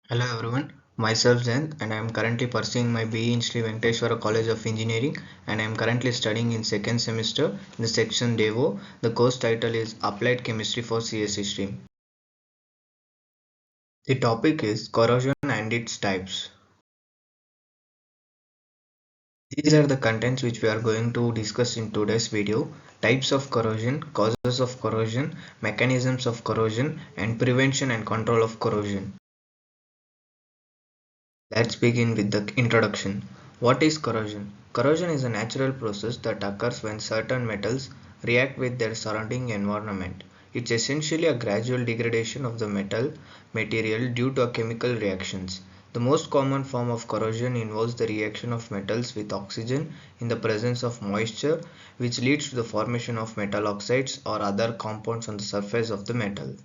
Hello everyone, myself Jayanth and I am currently pursuing my BE in Sri Venkateswara College of Engineering and I am currently studying in second semester in the section Devo. The course title is Applied Chemistry for CSE stream. The topic is corrosion and its types. These are the contents which we are going to discuss in today's video. Types of corrosion, causes of corrosion, mechanisms of corrosion and prevention and control of corrosion. Let's begin with the introduction. What is corrosion? Corrosion is a natural process that occurs when certain metals react with their surrounding environment. It's essentially a gradual degradation of the metal material due to chemical reactions. The most common form of corrosion involves the reaction of metals with oxygen in the presence of moisture, which leads to the formation of metal oxides or other compounds on the surface of the metal.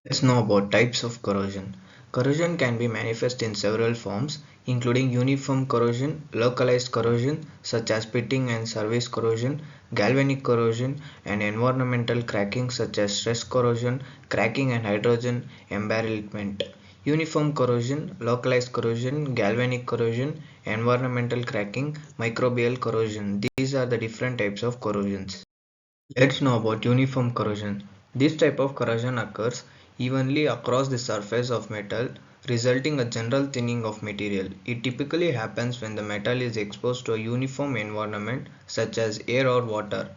Let's know about types of corrosion. Corrosion can be manifest in several forms, including uniform corrosion, localized corrosion such as pitting and surface corrosion, galvanic corrosion, and environmental cracking such as stress corrosion, cracking and hydrogen embarrassment. Uniform corrosion, localized corrosion, galvanic corrosion, environmental cracking, microbial corrosion. These are the different types of corrosions. Let's know about uniform corrosion. This type of corrosion occurs evenly across the surface of metal, resulting in a general thinning of material. It typically happens when the metal is exposed to a uniform environment such as air or water.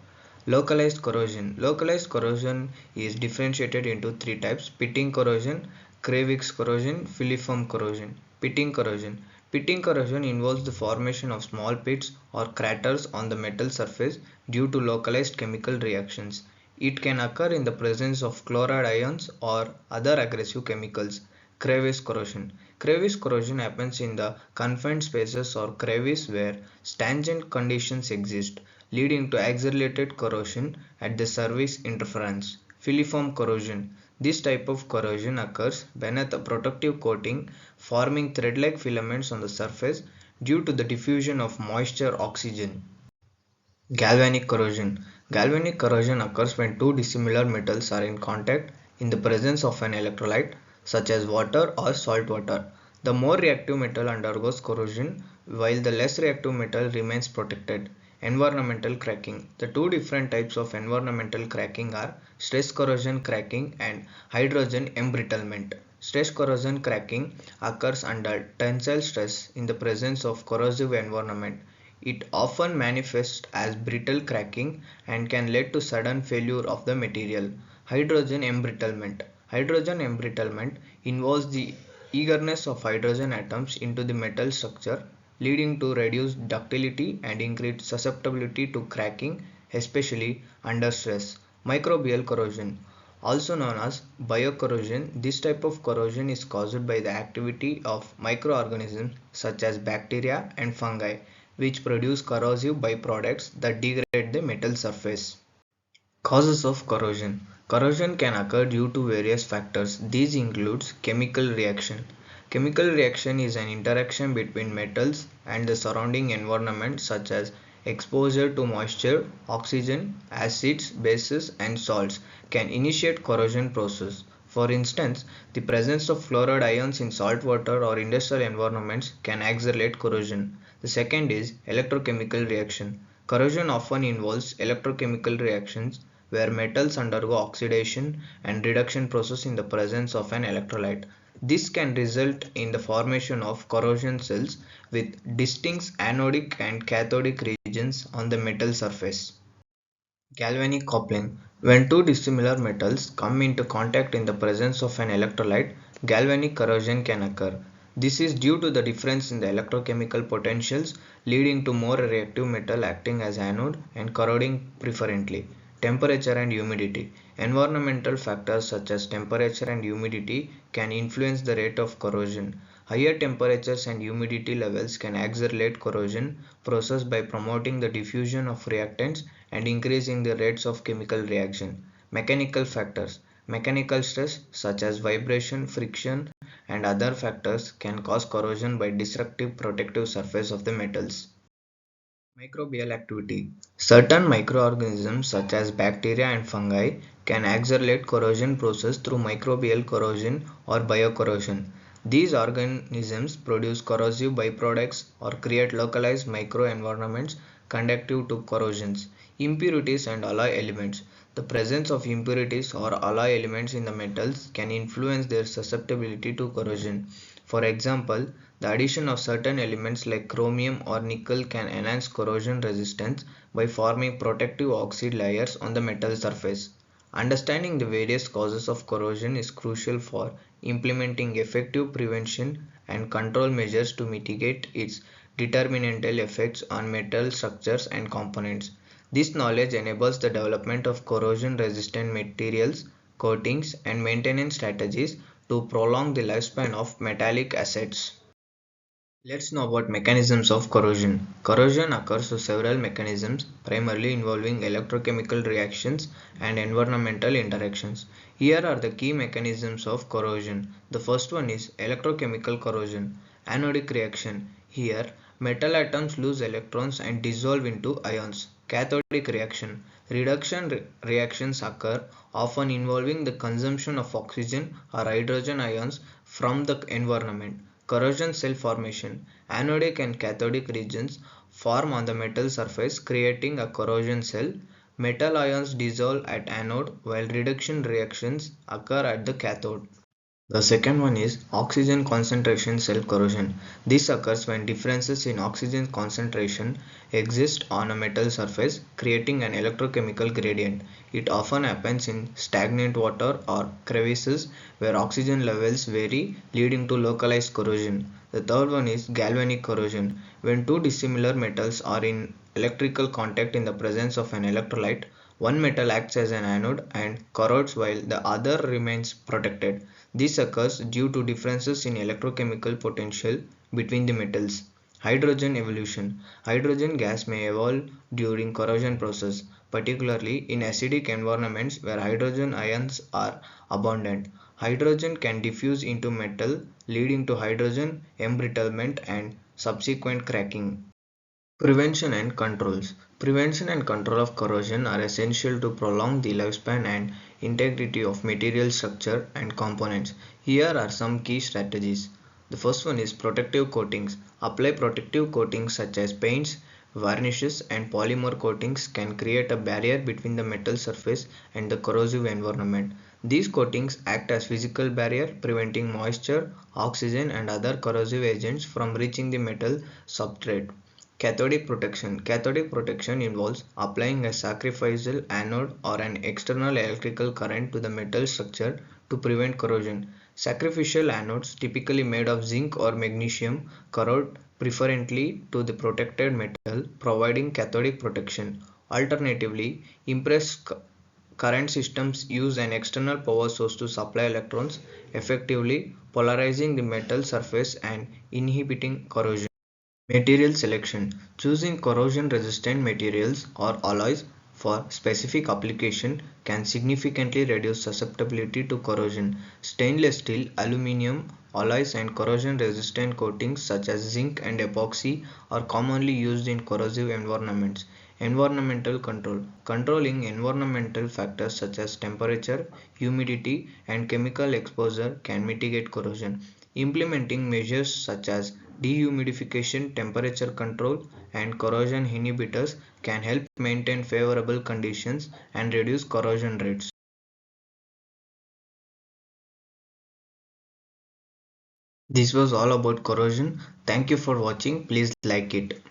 Localized corrosion. Localized corrosion is differentiated into three types: pitting corrosion, crevice corrosion, filiform corrosion. Pitting corrosion. Pitting corrosion involves the formation of small pits or craters on the metal surface due to localized chemical reactions. It can occur in the presence of chloride ions or other aggressive chemicals. Crevice corrosion. Crevice corrosion happens in the confined spaces or crevice where stringent conditions exist, leading to accelerated corrosion at the surface interference. Filiform corrosion. This type of corrosion occurs beneath a protective coating, forming thread-like filaments on the surface due to the diffusion of moisture oxygen. Galvanic corrosion. Galvanic corrosion occurs when two dissimilar metals are in contact in the presence of an electrolyte such as water or salt water. The more reactive metal undergoes corrosion while the less reactive metal remains protected. Environmental cracking. The two different types of environmental cracking are stress corrosion cracking and hydrogen embrittlement. Stress corrosion cracking occurs under tensile stress in the presence of corrosive environment. It often manifests as brittle cracking and can lead to sudden failure of the material. Hydrogen embrittlement. Hydrogen embrittlement involves the eagerness of hydrogen atoms into the metal structure, leading to reduced ductility and increased susceptibility to cracking, especially under stress. Microbial corrosion. Also known as biocorrosion, this type of corrosion is caused by the activity of microorganisms such as bacteria and fungi, which produce corrosive byproducts that degrade the metal surface. Causes of corrosion. Corrosion can occur due to various factors. These includes chemical reaction. Chemical reaction is an interaction between metals and the surrounding environment such as exposure to moisture, oxygen, acids, bases and salts can initiate corrosion process. For instance, the presence of fluoride ions in salt water or industrial environments can accelerate corrosion. The second is electrochemical reaction. Corrosion often involves electrochemical reactions where metals undergo oxidation and reduction process in the presence of an electrolyte. This can result in the formation of corrosion cells with distinct anodic and cathodic regions on the metal surface. Galvanic coupling. When two dissimilar metals come into contact in the presence of an electrolyte, galvanic corrosion can occur. This is due to the difference in the electrochemical potentials, leading to more reactive metal acting as anode and corroding preferentially. Temperature and humidity. Environmental factors such as temperature and humidity can influence the rate of corrosion. Higher temperatures and humidity levels can accelerate corrosion process by promoting the diffusion of reactants and increasing the rates of chemical reaction. Mechanical factors. Mechanical stress such as vibration, friction and other factors can cause corrosion by destructive protective surface of the metals. Microbial activity. Certain microorganisms such as bacteria and fungi can accelerate corrosion process through microbial corrosion or biocorrosion. These organisms produce corrosive byproducts or create localized microenvironments conducive to corrosions. Impurities and alloy elements. The presence of impurities or alloy elements in the metals can influence their susceptibility to corrosion. For example, the addition of certain elements like chromium or nickel can enhance corrosion resistance by forming protective oxide layers on the metal surface. Understanding the various causes of corrosion is crucial for implementing effective prevention and control measures to mitigate its detrimental effects on metal structures and components. This knowledge enables the development of corrosion resistant materials, coatings, and maintenance strategies to prolong the lifespan of metallic assets. Let's know about mechanisms of corrosion. Corrosion occurs through several mechanisms, primarily involving electrochemical reactions and environmental interactions. Here are the key mechanisms of corrosion. The first one is electrochemical corrosion. Anodic reaction. Here, metal atoms lose electrons and dissolve into ions. Cathodic reaction. Reduction reactions occur, often involving the consumption of oxygen or hydrogen ions from the environment. Corrosion cell formation. Anodic and cathodic regions form on the metal surface, creating a corrosion cell. Metal ions dissolve at anode while reduction reactions occur at the cathode. The second one is oxygen concentration cell corrosion. This occurs when differences in oxygen concentration exist on a metal surface, creating an electrochemical gradient. It often happens in stagnant water or crevices where oxygen levels vary, leading to localized corrosion. The third one is galvanic corrosion. When two dissimilar metals are in electrical contact in the presence of an electrolyte, one metal acts as an anode and corrodes while the other remains protected. This occurs due to differences in electrochemical potential between the metals. Hydrogen evolution. Hydrogen gas may evolve during corrosion process, particularly in acidic environments where hydrogen ions are abundant. Hydrogen can diffuse into metal, leading to hydrogen embrittlement and subsequent cracking. Prevention and controls. Prevention and control of corrosion are essential to prolong the lifespan and integrity of material structure and components. Here are some key strategies. The first one is protective coatings. Apply protective coatings such as paints, varnishes, and polymer coatings can create a barrier between the metal surface and the corrosive environment. These coatings act as physical barrier, preventing moisture, oxygen, and other corrosive agents from reaching the metal substrate. Cathodic protection. Cathodic protection involves applying a sacrificial anode or an external electrical current to the metal structure to prevent corrosion. Sacrificial anodes, typically made of zinc or magnesium, corrode preferentially to the protected metal, providing cathodic protection. Alternatively, impressed current systems use an external power source to supply electrons, effectively polarizing the metal surface and inhibiting corrosion. Material selection. Choosing corrosion resistant materials or alloys for specific application can significantly reduce susceptibility to corrosion. Stainless steel, aluminum alloys and corrosion resistant coatings such as zinc and epoxy are commonly used in corrosive environments. Environmental control. Controlling environmental factors such as temperature, humidity, and chemical exposure can mitigate corrosion. Implementing measures such as dehumidification, temperature control, and corrosion inhibitors can help maintain favorable conditions and reduce corrosion rates. This was all about corrosion. Thank you for watching. Please like it.